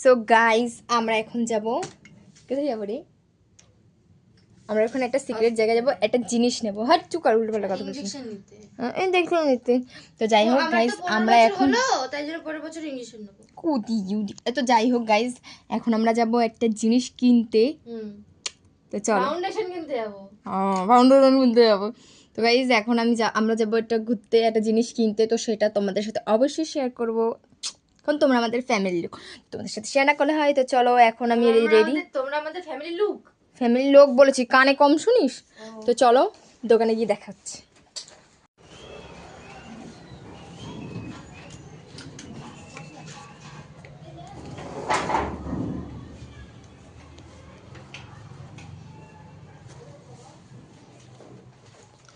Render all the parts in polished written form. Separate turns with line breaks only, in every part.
So guys আমরা এখন যাব, কোথায় যাবো রে? আমরা এখন একটা সিক্রেট জায়গায় যাব, একটা জিনিস নেব। হাট চুকার উল্টো পাল্টা কথা বলছিস।
ইনজেকশন নিতে।
এই দেখলাম নিতে। তো যাই হোক গাইস আমরা এখন
হলো তাই জন্য পরের বছর ইনজেকশন নেব।
কুদি ইউদি। তো যাই হোক গাইস এখন আমরা যাব একটা জিনিস কিনতে। তো চল
ফাউন্ডেশন কিনতে যাব।
ফাউন্ডেশন কিনতে যাবো। তো গাইস এখন আমরা যাবো একটা ঘুরতে, একটা জিনিস কিনতে। তো সেটা তোমাদের সাথে অবশ্যই শেয়ার করব, কারণ তোমরা আমাদের ফ্যামিলি লোক, তোমাদের সাথে শেয়ার না করলে হয়। তো চলো এখন আমি রেডি।
তোমরা আমাদের ফ্যামিলি লোক।
ফ্যামিলির লোক বলেছি, কানে কম শুনিস? তো চলো দোকানে গিয়ে দেখা হচ্ছে।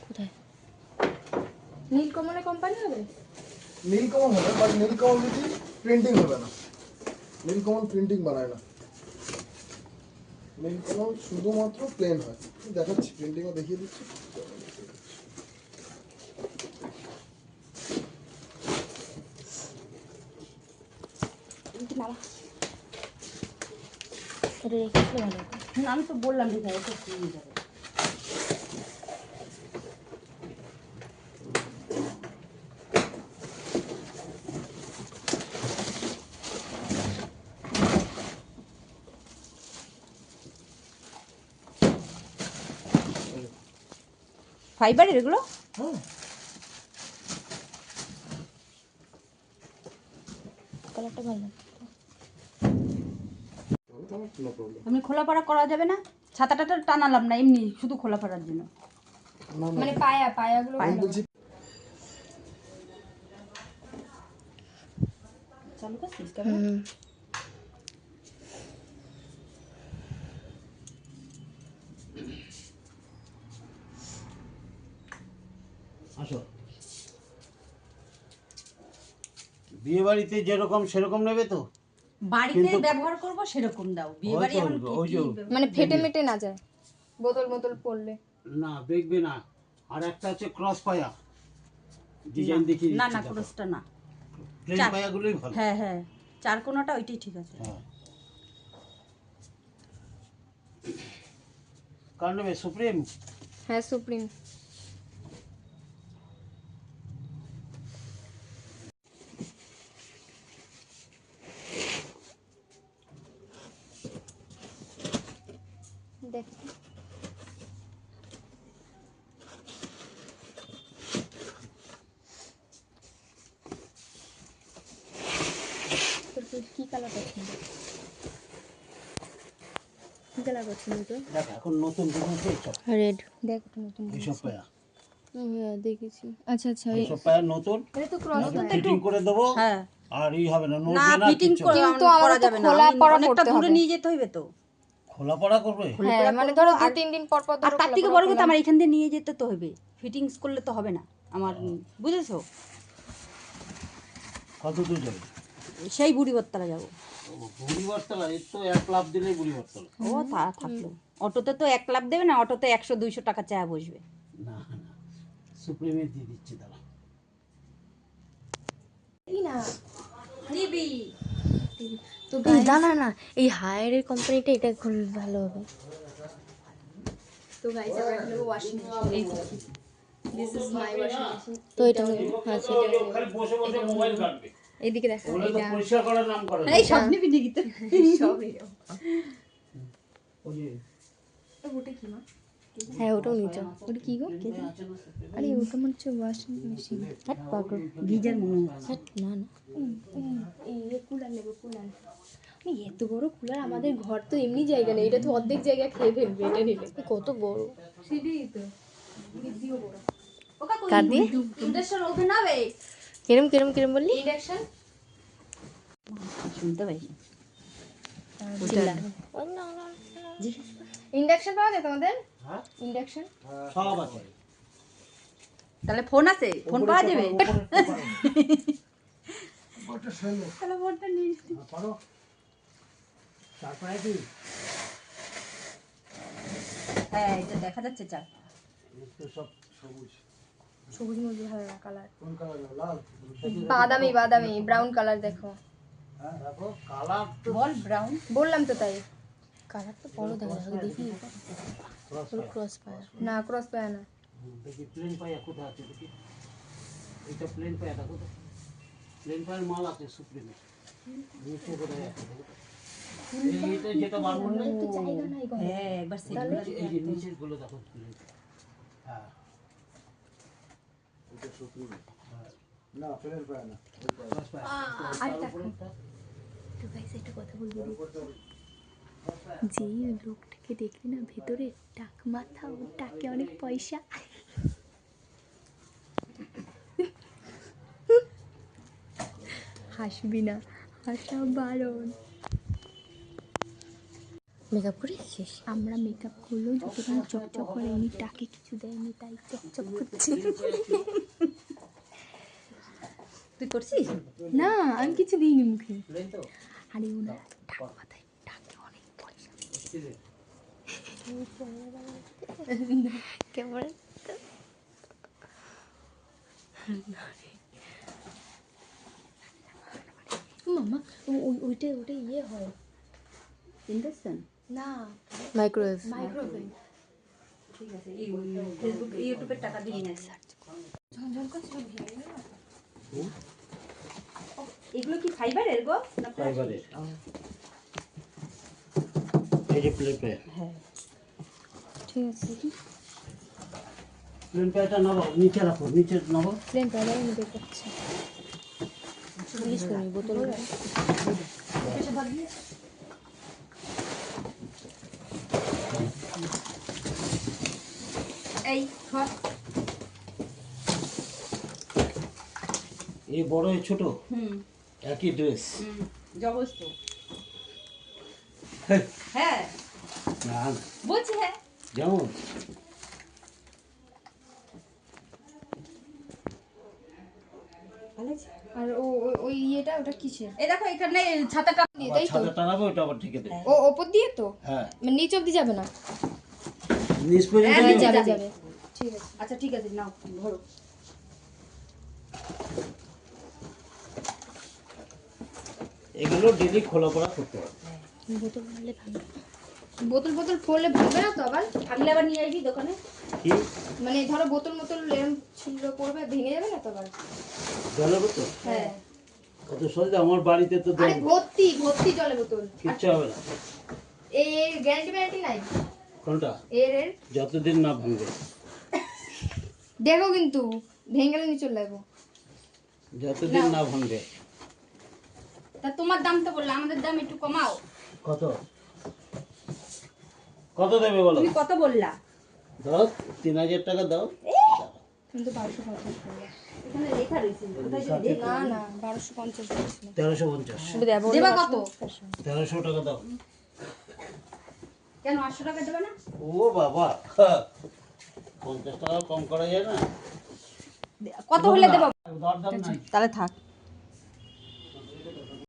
কোথায় নীলকমলের কোম্পানি হবে?
নীলকমল হবে, বাট নীলকমল যদি প্রিন্টিং হবে না। নীলকমল প্রিন্টিং বানায় না, নীলকমল শুধুমাত্র প্লেন হয়। দেখাচ্ছি, প্রিন্টিংও দেখিয়ে দিচ্ছি।
আমি তো বললাম ঠিক আছে নিয়ে যাবে। ফাইবারের এগুলো?
হ্যাঁ,
কালারটা ভালো।
No problem.
এমনি খোলাপাড়া করা যাবে না? ছাতাটা টানালাম না, এমনি শুধু খোলাপাড়ার জন্য।
না না,
মানে পায়াগুলো
আমি বলছি
চালু করছিস ক্যামেরা?
আসো। বিয়ে বাড়িতে যেরকম সেরকম নেবে তো?
বাড়িতে
কিন্তু-
ব্যবহার করব সেরকম দাও। বিয়ে বাড়ি
ওই তো,
এখন
ওই যে-
মানে ফেটে মেটে না যায়, বোতল পড়লে।
না দেখবে না। আর একটা আছে ক্রস পায়া, ডিজাইন দেখিয়ে
না
দিচ্ছি
না
দেখো।
ক্রসটা না।
প্লেন
চার।
পায়াগুলোই ভালো।
হ্যাঁ হ্যাঁ, চার কোণাটা ওইটাই ঠিক আছে।
হ্যাঁ। কার নেবে? সুপ্রিম?
হ্যাঁ সুপ্রিম। দেখ তোর কি কালার পছন্দ? কি কালার পছন্দ তোর?
দেখ এখন নতুন দেখেছি এইসব।
রেড। দেখ একটা নতুন
এইসব পায়া,
হ্যাঁ দেখেছি। আচ্ছা আচ্ছা
এইসব পায়া নতুন।
এটা তো ক্রস
ফিটিং করে দেবো।
হ্যাঁ।
আর ই হবে না,
না
নড়বে না
ফিটিং
কিচ্ছু না।
কিন্তু
করা
আমাদের তো
যাবে না,
খোলা
আমি
পড়া
অনেকটা
করতে
দূরে
হবে।
নিয়ে যেতে হইবে তো।
খোলা পড়া করবে?
হ্যাঁ মানে ধরো 2-3 দিন পর পর
আর
ধরো
তার থেকে বড় কথা আমার এখান দিয়ে নিয়ে যেতে তো হবে, ফিটিংস করলে তো হবে না আমার, বুঝেছো?
কত দূর যাবে?
সেই বুড়ি বত্তারা যাবো।
বুড়ি বটতলা, এর তো 1 লাখ দিলেই বুড়ি বটতলা।
ও তা থাকলো, অটোতে তো 1 লাখ দেবে না, অটোতে 100-200 টাকা চায়া বসবে।
না না, সুপ্রিমে দিয়ে দিচ্ছি দাঁড়া।
না
নিবি
তো না না এই হায়ারের কোম্পানিটা এটা খুব ভালো হবে। তো গাইস আমরা এখন নেব ওয়াশিং মেশিন। এই this is my washing machine. তো এটা আচ্ছা
খালি বসে বসে মোবাইল ঘাঁটবে।
এইদিকে দেখো
ওগুলো তো
এটা
পরিষ্কার করার নাম করে না।
এই সব নিবি নাকি তো?
সবই
ওই যে
ওটা কি মা? হ্যাঁ ওটাও নিচে। ওটা কি গো? আরে ওটা মনে হচ্ছে ওয়াশিং মেশিন। হাট পাগল
গিজার মনে হয়।
হাট না না এই কুলার নেবো কুলার। এত বড় কুলার, আমাদের ঘর তো এমনি জায়গা নেই, এটা তো অর্ধেক জায়গা খেয়ে ফেলবে এটা নিলে। কত বড় সেটাই তো, দিদিও বড়। কার দিয়ে
ইন্ডাকশন ওভেন হবে?
কিরম কিরম কিরম বললি?
ইন্ডাকশন শুনতে পাইছি।
ইন্ডাকশন পাওয়া যায় তোমাদের?
হ্যাঁ?
ইন্ডাকশন
সব আছে।
তাহলে ফোন আছে, ফোন পাওয়া যাবে?
ওটা ফেলো।
তাহলে ফোনটা নিয়ে
পারো? তারপরে কি?
হ্যাঁ এটা দেখা যাচ্ছে চার।
এর তো সব সবুজ।
সবুজ মধ্যে ভালো না কালার,
কোন কালার? লাল?
বাদামি বাদামি ব্রাউন কালার দেখো।
হ্যাঁ দেখো কালার তো
বল ব্রাউন।
বললাম তো তাই, কালার তো বড় দেখা যাবে, দেখি
ক্রস
ক্রস পায়া না, ক্রস পায়া না।
দেখি প্লেন পায়া কোথায় আছে দেখি। এটা প্লেন পায়াটা কোথায়? প্লেন পায়ের মাল আছে সুপ্রিমে। নিচে কোথায় আছে দেখো তো। এইটা যেটা বার করলে
তো জায়গা নাই গো।
হ্যাঁ একবার সেট
এই যে নিচের গুলো দেখো প্লেন। হ্যাঁ
এটা সুপ্রিম না, প্লেন পায় না।
ক্রস পায়া।
আর তো গাইস একটা কথা বলবো, যেই ওই লোকটাকে দেখলি না ভেতরে টাক মাথা, ও টাকে অনেক পয়সা। হাসবি না, হাসা বারণ। মেকআপ করেছিস? আমরা মেকআপ করলেও যতক্ষণ চকচক করে, এমনি টাকে কিছু দেয়নি তাই চকচক করছে।
তুই করছিস?
না, আমি কিছু দিইনি মুখে।
প্লেন তো
আরে ওনার টাক মাথায় টাকে অনেক পয়সা। কেমন মামা, ওইটা ইয়ে হয়
ইন্ডাকশন।
না,
মাইক্রোওয়েভ।
মাইক্রোওয়েভ।
ঠিক আছে, এই ফেসবুক ইউটিউবের টাকা দিয়ে নিয়ে
ঝনঝন করছে, সব ভেঙে গেল না?
এগুলো কি ফাইবারের গো না
ফাইবারের। এই যে প্লেন পায়া।
হ্যাঁ
ঠিক আছে,
প্লেন পায়াটা নাও, নিচে রাখো, নিচে নাও।
প্লেন পাউডার নিতে করছে। জিজ্ঞেস করি বোতল
এই ধর।
এই বড় এই ছোট
হুম
একই ড্রেস।
জবস তো। হ্যাঁ
না
বলছি হ্যাঁ।
যেমন
ভালো আছে।
আর ওই ইয়েটা ওটা কিসের?
এই দেখো এখানে ছাতাটা
নিয়ে তাই তো,
ছাতা টানাবো, ওটা আবার ঠেকে দেবে।
ও ওপর দিয়ে তো,
হ্যাঁ
মানে নিচ অব্দি যাবে না?
নিচ পর্যন্ত
হ্যাঁ,
নিয়ে
নিচে
যাবে।
যাবে যাবে, ঠিক আছে।
আচ্ছা ঠিক আছে নাও ধরো।
এগুলো ডেলি খোলা পড়া করতে হবে।
বোতল ভাঙলে ভাঙবে, বোতল ফোড়লে ভাঙবে না তো আবার?
ভাঙলে আবার নিয়ে আসবি দোকানে।
কি
মানে ধরো বোতল এরম ছিল করবে, ভেঙে যাবে না তো আবার?
জলের বোতল
হ্যাঁ,
কত সহজে, আমার বাড়িতে তো
আরে ভর্তি জলে বোতল,
কিচ্ছু হবে না।
এর গ্যারান্টি নাই
কোনটা?
এর
যতদিন না ভাঙবে।
দেখো কিন্তু ভেঙে গেলে নিচে লাগবো।
যতদিন না ভাঙবে।
তা তোমার দাম তো বললে, আমাদের দাম একটু কমাও।
কত কত দেবে বলো?
তুমি কত বললা?
দাও 3000 টাকা দাও।
কিন্তু 1250 করবে।
এখানে লেখা রয়েছে কোথায় যেন দেখি।
না না 1250 বলছিল।
1350।
দেবা কত?
1300 টাকা দাও।
কেন 800 টাকা দেবে না?
ও বাবা 50 টাকা কম করা যায় না?
কত হলে দেবো?
দরদাম নাই।
তাহলে থাক।